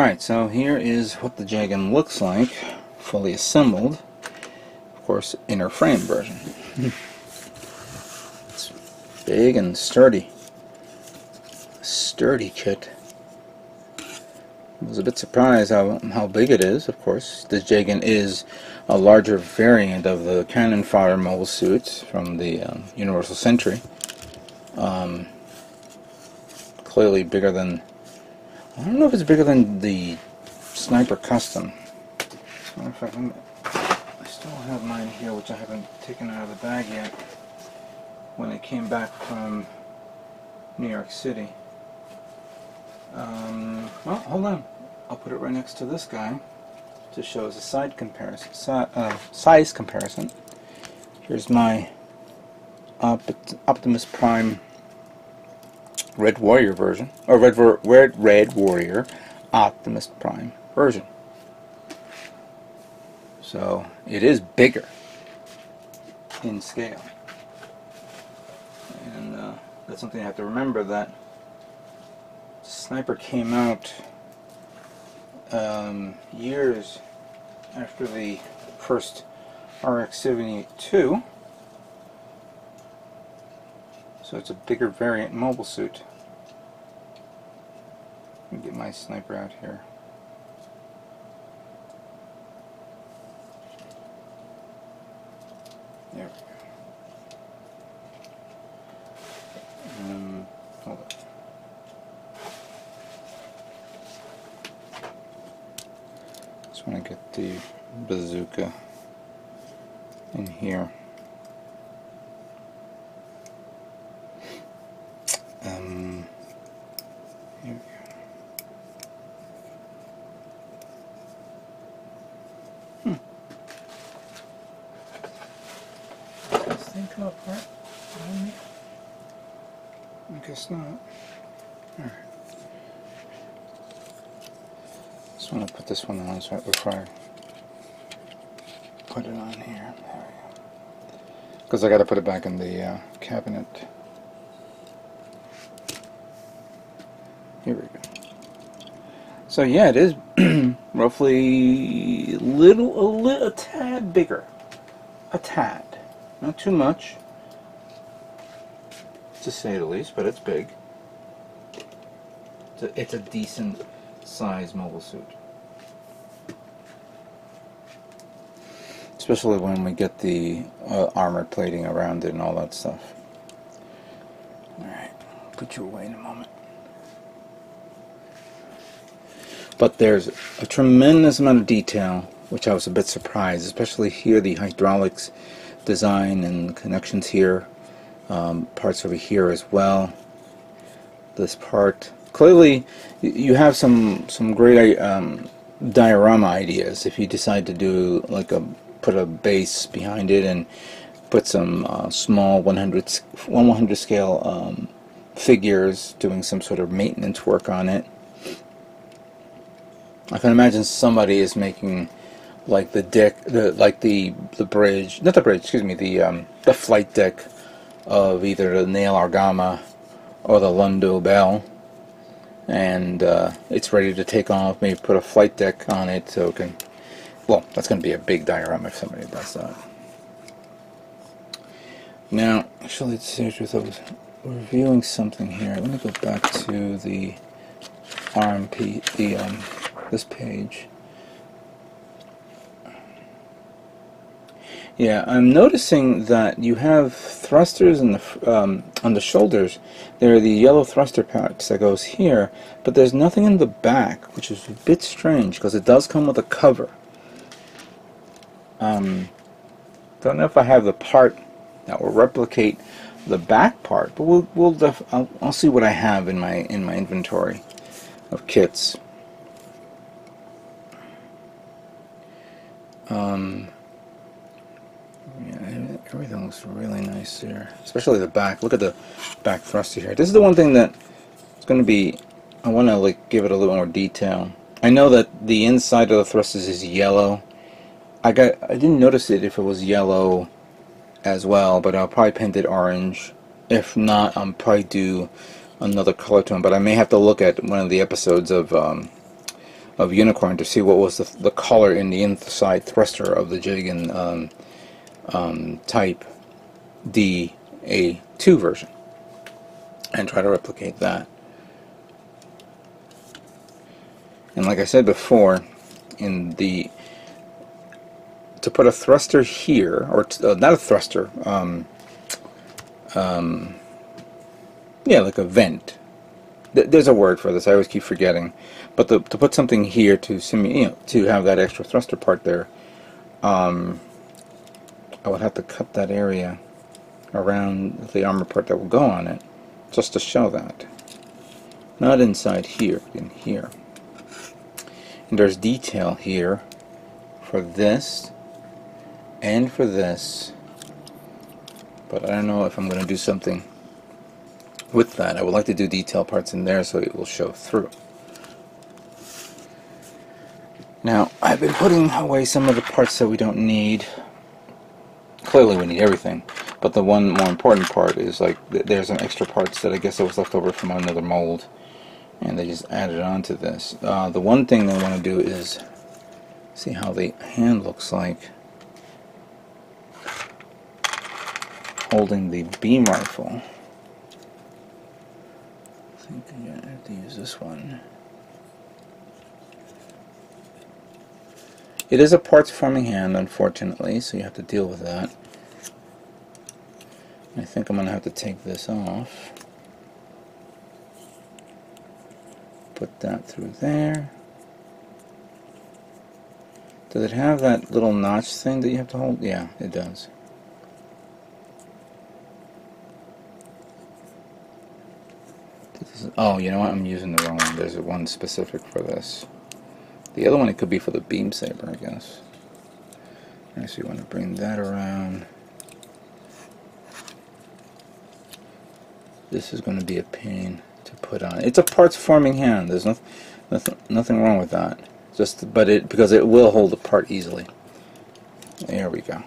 Alright, so here is what the Jegan looks like, fully assembled. Of course, inner frame version. It's big and sturdy. Sturdy kit. I was a bit surprised how big it is, of course. The Jegan is a larger variant of the cannon fodder mobile suits from the Universal Century. Clearly bigger than... I don't know if it's bigger than the Sniper Custom. As a matter of fact, I still have mine here, which I haven't taken out of the bag yet, when it came back from New York City. Well, hold on. I'll put it right next to this guy to show us a size comparison. Here's my Optimus Prime Red Warrior version, or Red Warrior Optimus Prime version. So it is bigger in scale, and that's something I have to remember, that Sniper came out years after the first RX-72, so it's a bigger variant mobile suit. Let me get my Sniper out here. There we go. Hold on. Just want to get the bazooka in here. Here we go. Does this thing come apart? I guess not. Alright. Just want to put this one on right before I put it on here. There we go. Because I got to put it back in the cabinet. Here we go. So yeah, it is roughly a tad bigger. A tad. Not too much, to say the least, but it's big. It's a decent size mobile suit. Especially when we get the armored plating around it and all that stuff. Alright, put you away in a moment. But there's a tremendous amount of detail, which I was a bit surprised, especially here, the hydraulics design and connections here, parts over here as well. This part, clearly you have some great diorama ideas if you decide to do like put a base behind it and put some small 100 scale figures doing some sort of maintenance work on it. I can imagine somebody is making like the deck, the bridge, not the bridge, excuse me, the flight deck of either the Nail Argama or the Lundo Bell, and it's ready to take off. Maybe put a flight deck on it so it can. Well, that's going to be a big diorama if somebody does that. Now, actually, let's see if I was reviewing something here. Let me go back to the RMP, this page. Yeah, I'm noticing that you have thrusters in the on the shoulders. There are the yellow thruster parts that goes here, but there's nothing in the back, which is a bit strange because it does come with a cover. Don't know if I have the part that will replicate the back part, but I'll see what I have in my inventory of kits. Yeah, everything looks really nice here, especially the back. Look at the back thruster here. This is the one thing that is going to be, I want to like give it a little more detail. I know that the inside of the thrusters is yellow. I didn't notice it if it was yellow as well, but I'll probably paint it orange. If not, I'll probably do another color tone, but I may have to look at one of the episodes of of Unicorn to see what was the color in the inside thruster of the Jegan type DA2 version, and try to replicate that. And like I said before, to put a thruster here, or not a thruster, yeah, like a vent. There's a word for this. I always keep forgetting. But to put something here to to have that extra thruster part there, I would have to cut that area around the armor part that will go on it, just to show that. Not inside here, in here. And there's detail here for this and for this, but I don't know if I'm going to do something with that. I would like to do detail parts in there so it will show through. Now, I've been putting away some of the parts that we don't need. Clearly we need everything, but the one more important part is like there's some extra parts that I guess that was left over from another mold, and they just added on to this. The one thing I want to do is see how the hand looks like holding the beam rifle. I think I'm going to have to use this one. It is a parts forming hand, unfortunately, so you have to deal with that. I think I'm going to have to take this off. Put that through there. Does it have that little notch thing that you have to hold? Yeah, it does. Oh, you know what? I'm using the wrong one. There's one specific for this. The other one, it could be for the beam saber, I guess. Alright, so you want to bring that around. This is going to be a pain to put on. It's a parts forming hand. There's nothing wrong with that. Just, because it will hold apart easily. There we go.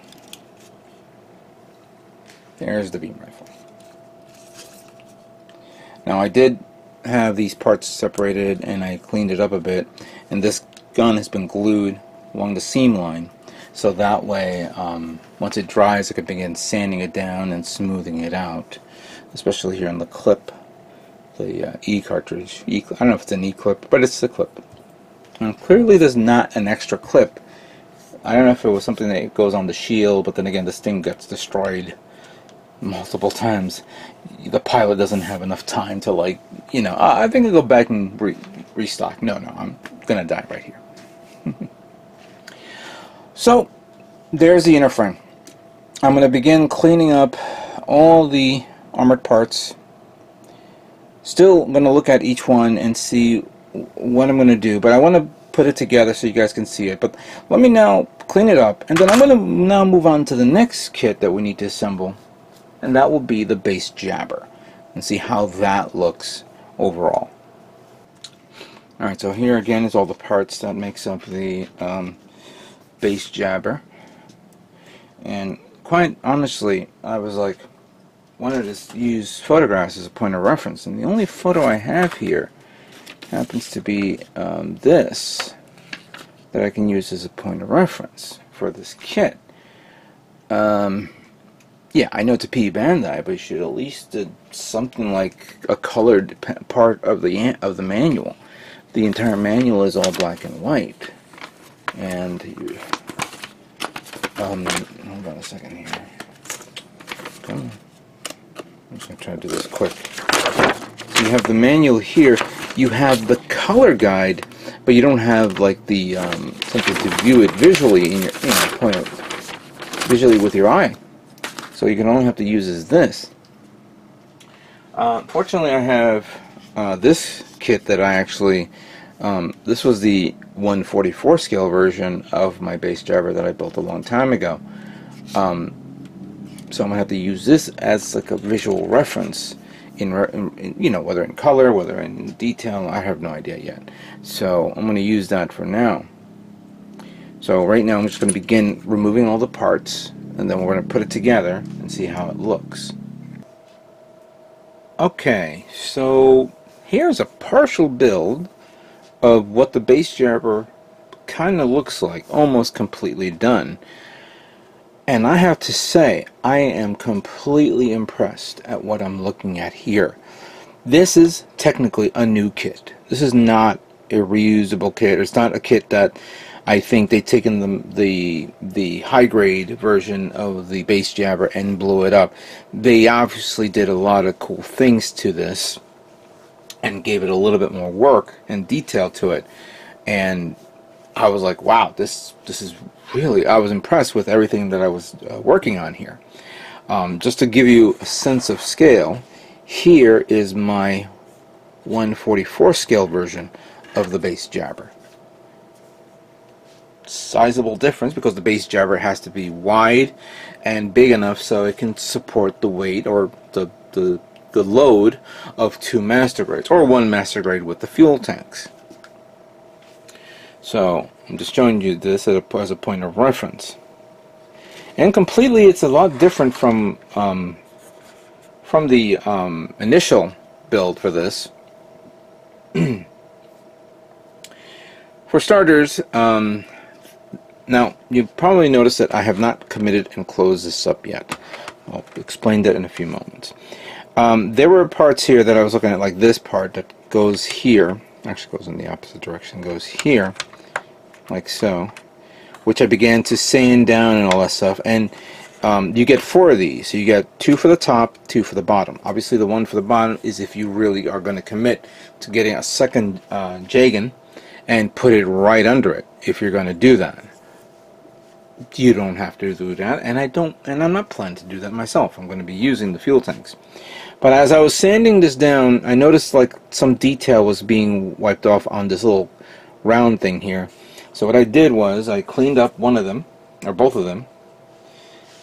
There's the beam rifle. Now I did have these parts separated and I cleaned it up a bit, and this gun has been glued along the seam line, so that way once it dries I can begin sanding it down and smoothing it out, especially here on the clip, the E cartridge. I don't know if it's an E clip, but it's the clip. Now clearly there's not an extra clip. I don't know if it was something that goes on the shield, but then again this thing gets destroyed multiple times. The pilot doesn't have enough time to, like, you know, I think I'll go back and restock. No, I'm gonna die right here. So there's the inner frame. I'm gonna begin cleaning up all the armored parts. Still gonna look at each one and see what I'm gonna do, but I want to put it together so you guys can see it. But let me now clean it up, and then I'm gonna now move on to the next kit that we need to assemble, and that will be the base jabber, and see how that looks overall. Alright, so here again is all the parts that makes up the base jabber, and quite honestly I was like, wanted to use photographs as a point of reference, and the only photo I have here happens to be this that I can use as a point of reference for this kit. Yeah, I know it's a P Bandai, but you should at least do something like a colored part of the manual. The entire manual is all black and white, and hold on a second here. Come on. I'm just gonna try to do this quick. So you have the manual here. You have the color guide, but you don't have like the something to view it visually in your visually with your eye. So you can only have to use is this. Fortunately, I have this kit that I actually, this was the 1/44 scale version of my base jabber that I built a long time ago. So I'm gonna have to use this as like a visual reference in you know, whether in color, whether in detail, I have no idea yet. So I'm gonna use that for now. So right now I'm just gonna begin removing all the parts, and then we're going to put it together and see how it looks. Okay, so here's a partial build of what the base jabber kind of looks like, almost completely done. And I have to say, I am completely impressed at what I'm looking at here. This is technically a new kit. This is not a reusable kit. It's not a kit that I think they've taken the high grade version of the base jabber and blew it up. They obviously did a lot of cool things to this and gave it a little bit more work and detail to it. And I was like, wow, this is really, I was impressed with everything that I was working on here. Just to give you a sense of scale, here is my 1/44 scale version of the base jabber. Sizable difference because the base jabber has to be wide and big enough so it can support the weight or the load of 2 master grades, or 1 master grade with the fuel tanks. So I'm just showing you this as a point of reference. And completely, it's a lot different from the initial build for this. For starters, now you probably noticed that I have not committed and closed this up yet. I'll explain that in a few moments. There were parts here that I was looking at, like this part that goes here, actually goes in the opposite direction, goes here, like so, which I began to sand down and all that stuff. And you get 4 of these. So you get 2 for the top, 2 for the bottom. Obviously the one for the bottom is if you really are going to commit to getting a second Jegan and put it right under it. If you're going to do that, you don't have to do that, and I'm not planning to do that myself. I'm going to be using the fuel tanks. But as I was sanding this down, I noticed like some detail was being wiped off on this little round thing here. So what I did was I cleaned up one of them, or both of them,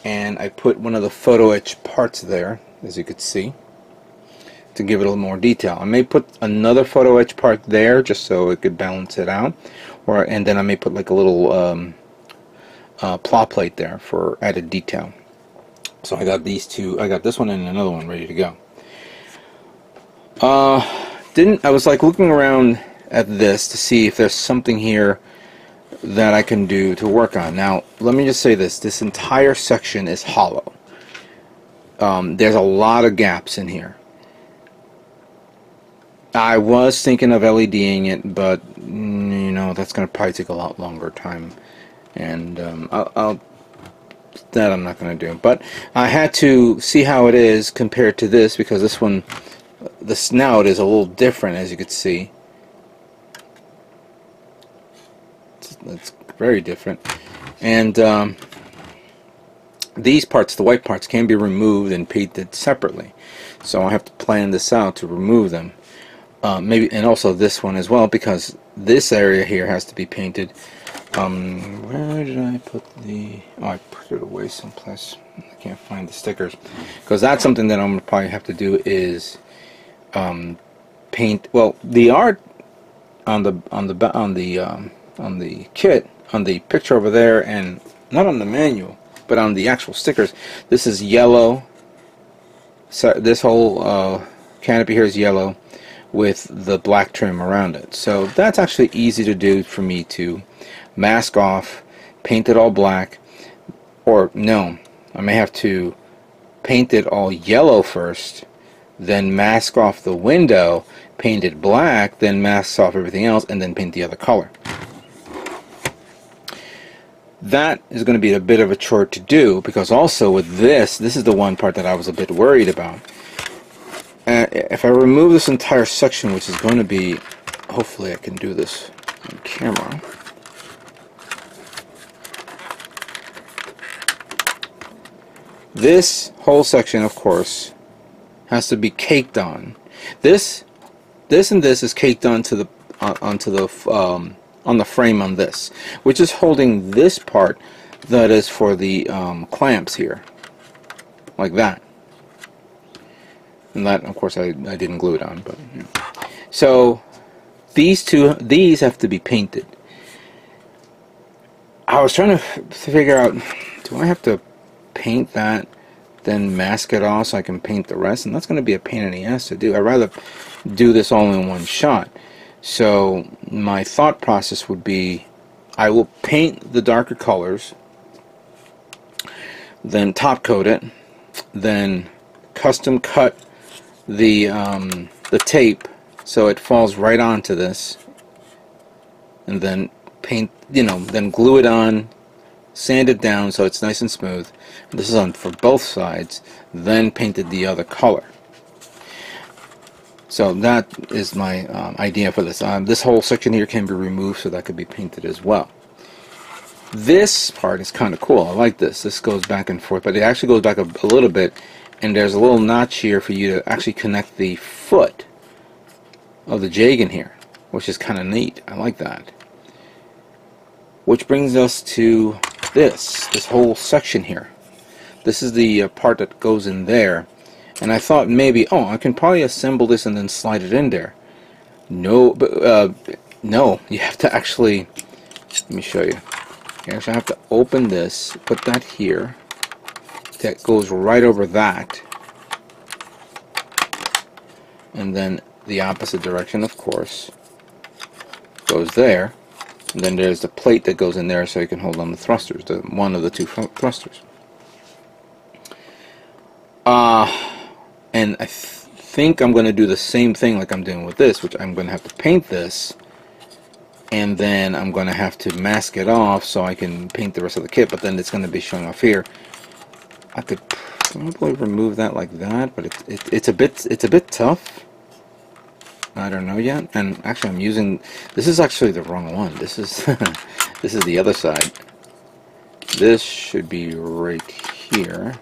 and I put one of the photo etch parts there, as you could see, to give it a little more detail. I may put another photo etch part there just so it could balance it out, and then I may put like a little plow plate there for added detail. So I got these two. I got this one and another one ready to go. I was like looking around at this to see if there's something here that I can do to work on. Now let me just say this entire section is hollow. There's a lot of gaps in here. I was thinking of LEDing it, but you know, that's going to probably take a lot longer time, and that I'm not going to do. But I had to see how it is compared to this, because this one, the snout is a little different, as you could see. It's very different. And these parts, the white parts, can be removed and painted separately. So I have to plan this out to remove them. Maybe, and also this one as well, because this area here has to be painted. Where did I put the... Oh, I put it away someplace. I can't find the stickers, because that's something that I'm gonna probably have to do is paint. Well, the art on the kit, on the picture over there, and not on the manual, but on the actual stickers, this is yellow. So this whole canopy here is yellow with the black trim around it. So that's actually easy to do for me to mask off, paint it all black, or no, I may have to paint it all yellow first, then mask off the window, paint it black, then mask off everything else, and then paint the other color. That is going to be a bit of a chore to do, because also with this is the one part that I was a bit worried about. If I remove this entire section, which is going to be, hopefully I can do this on camera. This whole section, of course, has to be caked on. This and this is caked onto the on the frame on this, which is holding this part that is for the clamps here, like that. And that, of course, I didn't glue it on, but you know. So these have to be painted. I was trying to figure out, do I have to paint that, then mask it off so I can paint the rest? And that's going to be a pain in the ass to do. I'd rather do this all in one shot. So my thought process would be I will paint the darker colors, then top coat it, then custom cut the tape so it falls right onto this, and then paint, then glue it on, sand it down so it's nice and smooth. This is on for both sides, then painted the other color. So that is my idea for this. This whole section here can be removed so that could be painted as well. This part is kind of cool. I like this. This goes back and forth, but it actually goes back a little bit, and there's a little notch here for you to actually connect the foot of the Jegan here, which is kind of neat. I like that. Which brings us to this whole section here. This is the part that goes in there. And I thought maybe, oh, I can probably assemble this and then slide it in there. No, but no, you have to actually, let me show you. You actually have to open this, put that here. That goes right over that. And then the opposite direction, of course, goes there. And then there's the plate that goes in there so you can hold on the thrusters, one of the two thrusters. And I think I'm going to do the same thing like I'm doing with this, which I'm going to have to paint this, and then I'm going to have to mask it off so I can paint the rest of the kit, but then it's going to be showing off here. I could probably remove that like that, but it's a bit tough. I don't know yet. And actually I'm using, this is actually the wrong one. This is this is the other side. This should be right here.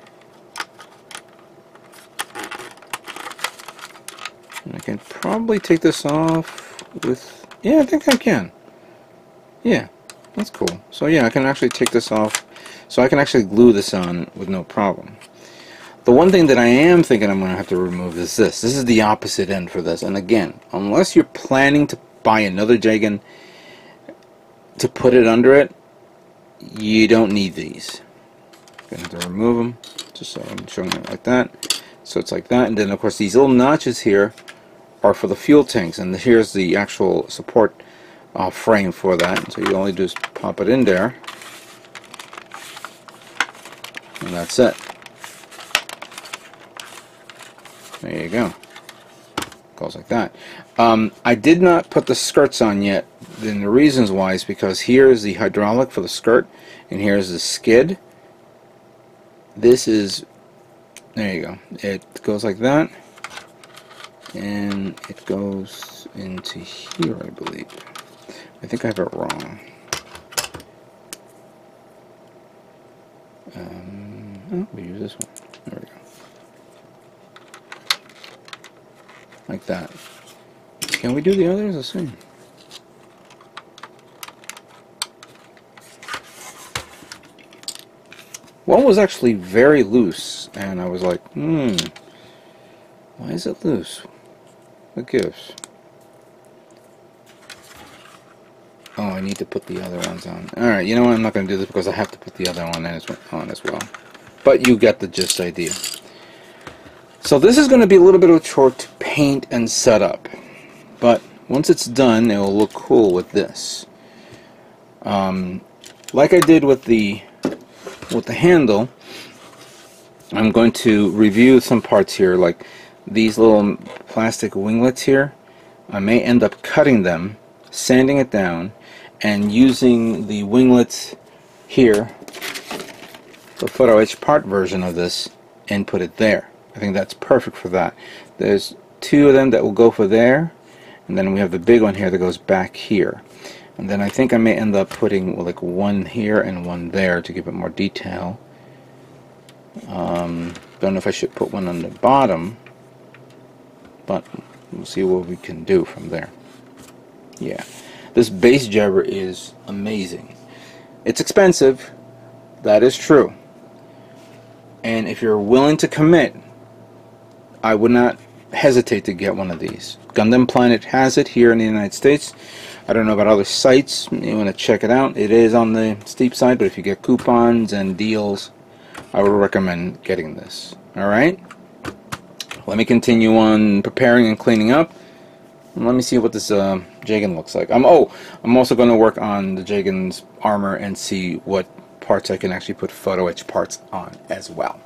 And I can probably take this off with, yeah, I think I can. Yeah, that's cool. So yeah, I can actually take this off, so I can actually glue this on with no problem. The one thing that I am thinking I'm going to have to remove is this. This is the opposite end for this. And again, unless you're planning to buy another Jegan to put it under it, you don't need these. I'm going to have to remove them, just so I'm showing it like that. So it's like that, and then of course these little notches here are for the fuel tanks, and here's the actual support frame for that. So you only just pop it in there, and that's it. There you go. Goes like that. I did not put the skirts on yet. Then the reasons why is because here's the hydraulic for the skirt, and here's the skid. This is, there you go. It goes like that, and it goes into here, I believe. I think I have it wrong. Oh, we use this one. There we go. Like that. Can we do the others? Let's see. One was actually very loose, and I was like, why is it loose? What gives? Oh, I need to put the other ones on. Alright, you know what? I'm not going to do this because I have to put the other one on as well. But you get the gist idea. So this is going to be a little bit of a chore to paint and set up. But once it's done, it will look cool with this. Like I did with the handle, I'm going to review some parts here, like these little plastic winglets here. I may end up cutting them, sanding it down, and using the winglets here, the photo etch part version of this, and put it there. I think that's perfect for that. There's two of them that will go for there, and then we have the big one here that goes back here. And then I think I may end up putting like one here and one there to give it more detail. Don't know if I should put one on the bottom, but we'll see what we can do from there. Yeah, this base jabber is amazing. It's expensive, that is true. And if you're willing to commit, I would not hesitate to get one of these. Gundam Planet has it here in the United States. I don't know about other sites. You want to check it out. It is on the steep side, but if you get coupons and deals, I would recommend getting this. Alright? Let me continue on preparing and cleaning up, Let me see what this Jegan looks like. I'm also going to work on the Jegan's armor and see what parts I can actually put photo etch parts on as well.